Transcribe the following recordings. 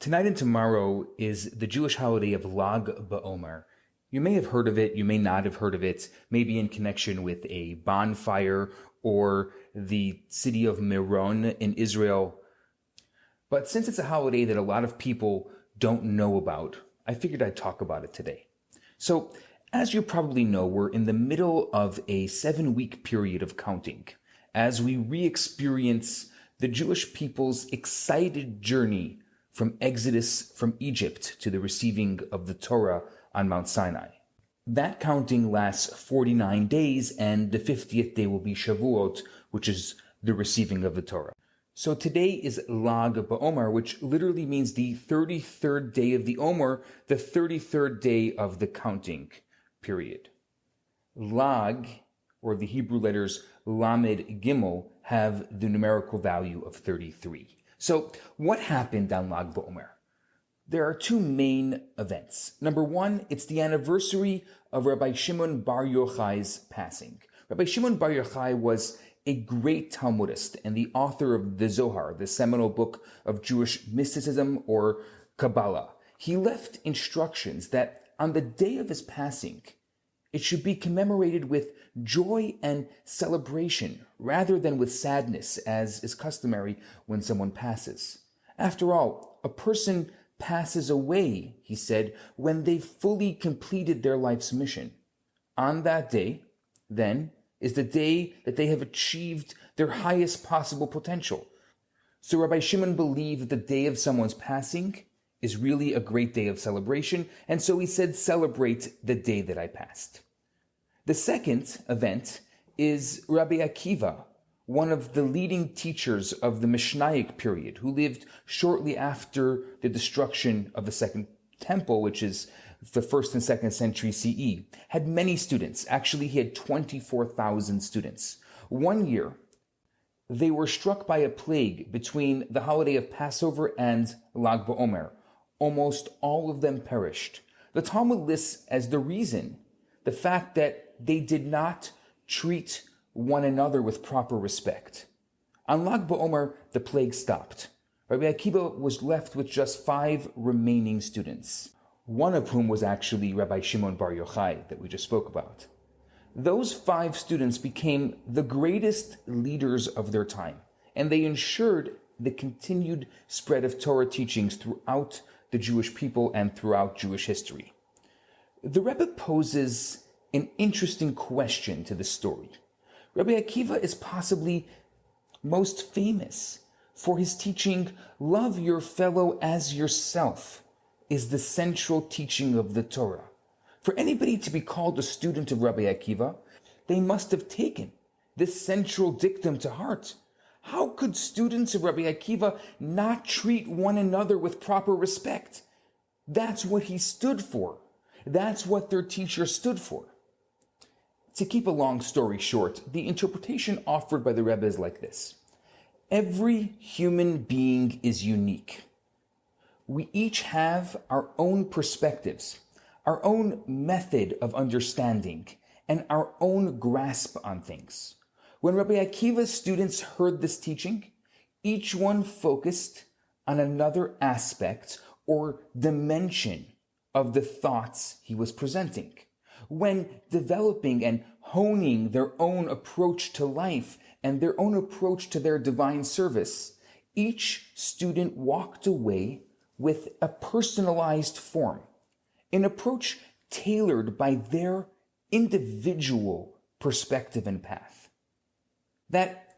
Tonight and tomorrow is the Jewish holiday of Lag Baomer. You may have heard of it, you may not have heard of it, maybe in connection with a bonfire or the city of Meron in Israel. But since it's a holiday that a lot of people don't know about, I figured I'd talk about it today. So, as you probably know, we're in the middle of a 7-week period of counting as we re-experience the Jewish people's excited journey from Exodus from Egypt to the receiving of the Torah on Mount Sinai. That counting lasts 49 days, and the 50th day will be Shavuot, which is the receiving of the Torah. So today is Lag Baomer, which literally means the 33rd day of the Omer, the 33rd day of the counting period. Lag, or the Hebrew letters Lamed Gimel, have the numerical value of 33. So what happened on Lag Baomer? There are two main events. Number one, it's the anniversary of Rabbi Shimon Bar Yochai's passing. Rabbi Shimon Bar Yochai was a great Talmudist and the author of the Zohar, the seminal book of Jewish mysticism or Kabbalah. He left instructions that on the day of his passing, it should be commemorated with joy and celebration rather than with sadness, as is customary when someone passes. After all, a person passes away, he said, when they fully completed their life's mission. On that day, then, is the day that they have achieved their highest possible potential. So Rabbi Shimon believed that the day of someone's passing is really a great day of celebration, and so he said, celebrate the day that I passed. The second event is Rabbi Akiva, one of the leading teachers of the Mishnaic period, who lived shortly after the destruction of the Second Temple, which is the 1st and 2nd century CE, had many students. Actually, he had 24,000 students. One year, they were struck by a plague between the holiday of Passover and Lag BaOmer. Almost all of them perished. The Talmud lists as the reason the fact that they did not treat one another with proper respect. On Lag BaOmer, the plague stopped. Rabbi Akiva was left with just 5 remaining students, one of whom was actually Rabbi Shimon Bar Yochai that we just spoke about. Those 5 students became the greatest leaders of their time, and they ensured the continued spread of Torah teachings throughout the Jewish people and throughout Jewish history. The Rebbe poses an interesting question to the story. Rabbi Akiva is possibly most famous for his teaching, love your fellow as yourself is the central teaching of the Torah. For anybody to be called a student of Rabbi Akiva, they must have taken this central dictum to heart. How could students of Rabbi Akiva not treat one another with proper respect? That's what he stood for. That's what their teacher stood for. To keep a long story short, the interpretation offered by the Rebbe is like this. Every human being is unique. We each have our own perspectives, our own method of understanding, and our own grasp on things. When Rabbi Akiva's students heard this teaching, each one focused on another aspect or dimension of the thoughts he was presenting. When developing and honing their own approach to life and their own approach to their divine service, each student walked away with a personalized form, an approach tailored by their individual perspective and path. That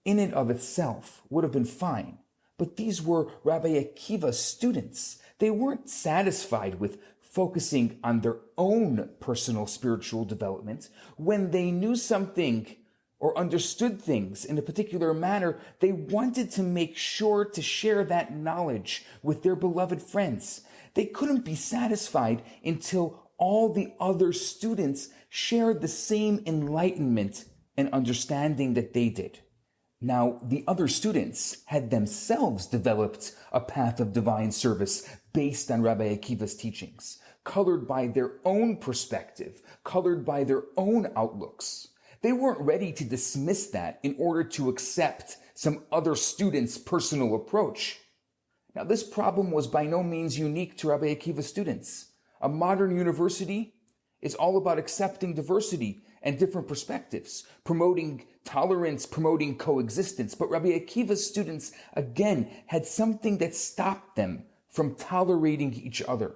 in and of itself would have been fine, but these were Rabbi Akiva's students. They weren't satisfied with focusing on their own personal spiritual development. When they knew something or understood things in a particular manner, they wanted to make sure to share that knowledge with their beloved friends. They couldn't be satisfied until all the other students shared the same enlightenment and understanding that they did. Now, the other students had themselves developed a path of divine service based on Rabbi Akiva's teachings, colored by their own perspective, colored by their own outlooks. They weren't ready to dismiss that in order to accept some other student's personal approach. Now, this problem was by no means unique to Rabbi Akiva's students. A modern university is all about accepting diversity and different perspectives, promoting tolerance, promoting coexistence. But Rabbi Akiva's students, again, had something that stopped them from tolerating each other.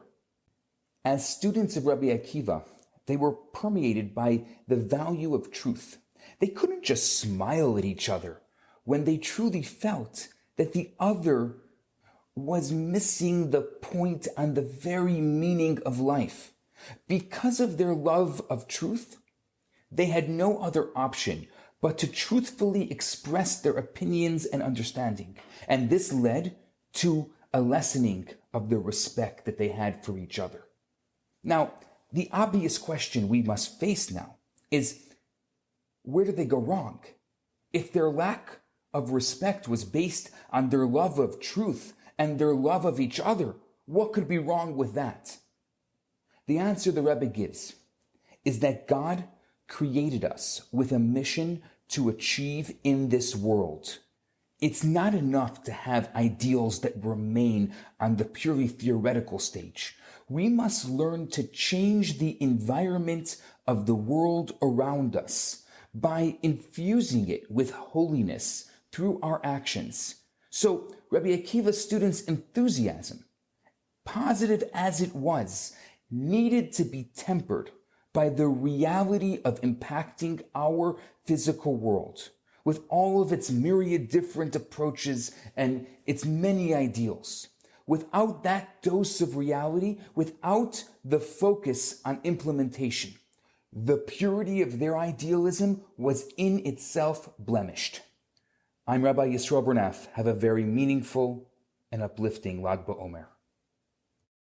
As students of Rabbi Akiva, they were permeated by the value of truth. They couldn't just smile at each other when they truly felt that the other was missing the point on the very meaning of life. Because of their love of truth, they had no other option but to truthfully express their opinions and understanding. And this led to a lessening of the respect that they had for each other. Now, the obvious question we must face now is, where did they go wrong? If their lack of respect was based on their love of truth and their love of each other, what could be wrong with that? The answer the Rebbe gives is that God created us with a mission to achieve in this world. It's not enough to have ideals that remain on the purely theoretical stage. We must learn to change the environment of the world around us by infusing it with holiness through our actions. So Rabbi Akiva's students' enthusiasm, positive as it was, needed to be tempered by the reality of impacting our physical world with all of its myriad different approaches and its many ideals. Without that dose of reality, without the focus on implementation, the purity of their idealism was in itself blemished. I'm Rabbi Yisroel Bernath. Have a very meaningful and uplifting Lag BaOmer.